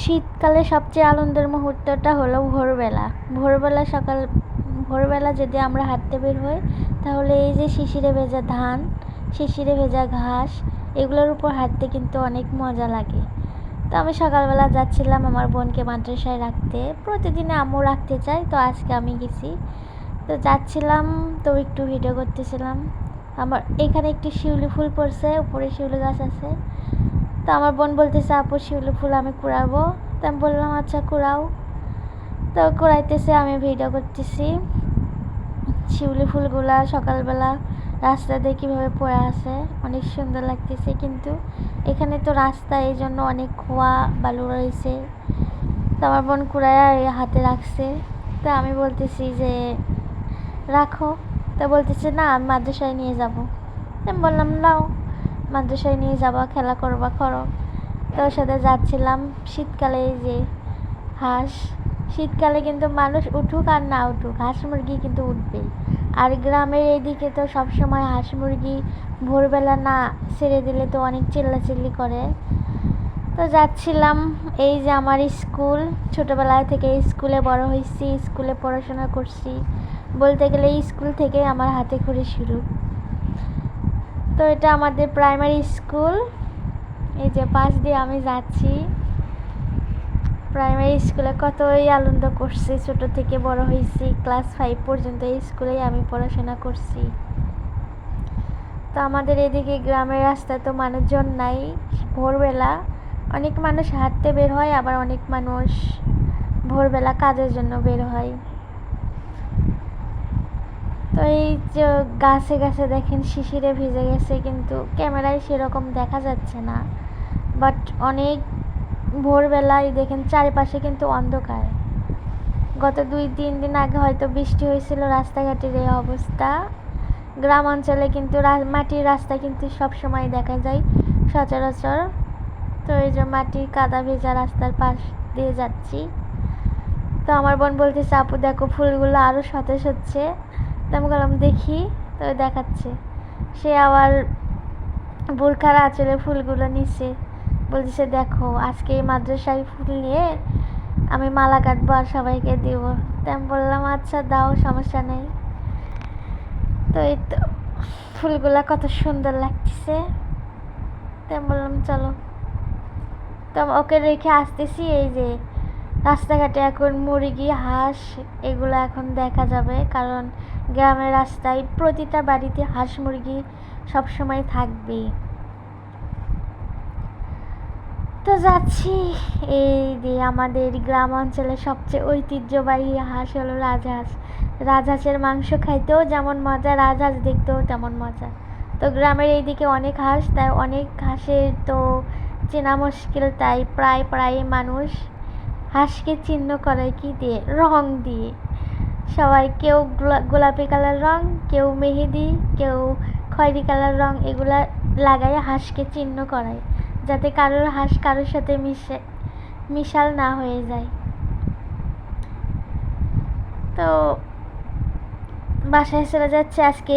শীতকালে সবচেয়ে আনন্দের মুহূর্তটা হলো ভোরবেলা। ভোরবেলা যদি আমরা হাঁটতে বের হই, তাহলে এই যে শিশিরে ভেজা ধান, শিশিরে ভেজা ঘাস, এগুলোর উপর হাঁটতে কিন্তু অনেক মজা লাগে। তো আমি সকালবেলা যাচ্ছিলাম আমার বোনকে মাদ্রাসায় রাখতে। প্রতিদিনে আম্মু রাখতে চাই, তো আজকে আমি গেছি। তো যাচ্ছিলাম, তো একটু ভিডিও করতেছিলাম। আমার এখানে একটি শিউলি ফুল পড়ছে, উপরে শিউলি গাছ আছে। তো আমার বোন বলতেছে, আপু শিউলি ফুল আমি কুড়াবো। তো আমি বললাম আচ্ছা কুড়াও। তো কুড়াইতেছে, আমি ভিডিও করতেছি। শিউলি ফুলগুলা সকালবেলা রাস্তাতে কীভাবে পড়ে আছে, অনেক সুন্দর লাগতেছে। কিন্তু এখানে তো রাস্তা, এই জন্য অনেক খোয়া বালু রয়েছে। তো আমার বোন কুড়াইয়া হাতে রাখছে। তো আমি বলতেছি যে রাখো। তো বলতেছে না, আমি মাদ্রাসায় নিয়ে যাবো। আমি বললাম নাও, মাদ্রাসায় নিয়ে যাবা, খেলা করবা, করো। তো ওর সাথে যাচ্ছিলাম। শীতকালে এই যে হাঁস, শীতকালে কিন্তু মানুষ উঠুক আর না উঠুক, হাঁস মুরগি কিন্তু উঠবেই। আর গ্রামের এইদিকে তো সবসময় হাঁস মুরগি ভোরবেলা না ছেড়ে দিলে তো অনেক চিল্লাচিল্লি করে। তো যাচ্ছিলাম। এই যে আমার স্কুল, ছোটোবেলা থেকে স্কুলে বড় হয়েছি, স্কুলে পড়াশোনা করছি, বলতে গেলে স্কুল থেকে আমার হাতে খড়ি শুরু। তো এটা আমাদের প্রাইমারি স্কুল। এই যে পাশ দিয়ে আমি যাচ্ছি। প্রাইমারি স্কুলে কতই আনন্দ করছি, ছোটো থেকে বড় হয়েছি, ক্লাস 5 পর্যন্ত এই স্কুলেই আমি পড়াশোনা করছি। তো আমাদের এদিকে গ্রামের রাস্তায় তো মানুষজন নাই। ভোরবেলা অনেক মানুষ হাঁটতে বের হয়, আবার অনেক মানুষ ভোরবেলা কাজের জন্য বের হয়। তো এই যে গাছে গাছে দেখেন শিশিরে ভিজে গেছে, কিন্তু ক্যামেরায় সেরকম দেখা যাচ্ছে না। বাট অনেক ভোরবেলায় দেখেন চারিপাশে কিন্তু অন্ধকার। গত 2-3 দিন আগে হয়তো বৃষ্টি হয়েছিল, রাস্তাঘাটের এই অবস্থা। গ্রাম অঞ্চলে কিন্তু মাটির রাস্তা কিন্তু সব সময় দেখা যায় সচরাচর। তো এই যে মাটির কাদা ভেজা রাস্তার পাশ দিয়ে যাচ্ছি। তো আমার বোন বলতেছে, আপু দেখো ফুলগুলো আরও সতেজ হচ্ছে। তো আমি বললাম দেখি। তো দেখাচ্ছে, সে আবার বোরখার আঁচলে ফুলগুলো নিচ্ছে, বলতেছে দেখো আজকে এই মাদ্রাসায় ফুল নিয়ে আমি মালা কাটবো আর সবাইকে দেবো। তো আমি বললাম আচ্ছা দাও, সমস্যা নেই। তো এই তো ফুলগুলা কত সুন্দর লাগতেছে। তো আমি বললাম চলো। তো ওকে রেখে আসতেছি। এই যে রাস্তাঘাটে এখন মুরগি, হাঁস এগুলো এখন দেখা যাবে, কারণ গ্রামের রাস্তায় প্রতিটা বাড়িতে হাঁস মুরগি সবসময় থাকবে। তো যাচ্ছি। এই যে আমাদের গ্রাম অঞ্চলে সবচেয়ে ঐতিহ্যবাহী হাঁস হলো রাজহাঁস। রাজহাঁসের মাংস খাইতেও যেমন মজা, রাজহাঁস দেখতেও তেমন মজা। তো গ্রামের এইদিকে অনেক হাঁস, তাই অনেক হাঁসের তো চেনা মুশকিল, তাই প্রায় মানুষ হাঁসকে চিহ্ন করে কি দিয়ে, রং দিয়ে। সবাই কেউ গোলাপি কালার রং, কেউ মেহেদি, কেউ খয়েরি কালার রং, এগুলা লাগাই হাঁসকে চিহ্ন করায়, যাতে কারোর হাঁস কারোর সাথে মিশাল না হয়ে যায়। তো বাসায় চলে যাচ্ছে আজকে।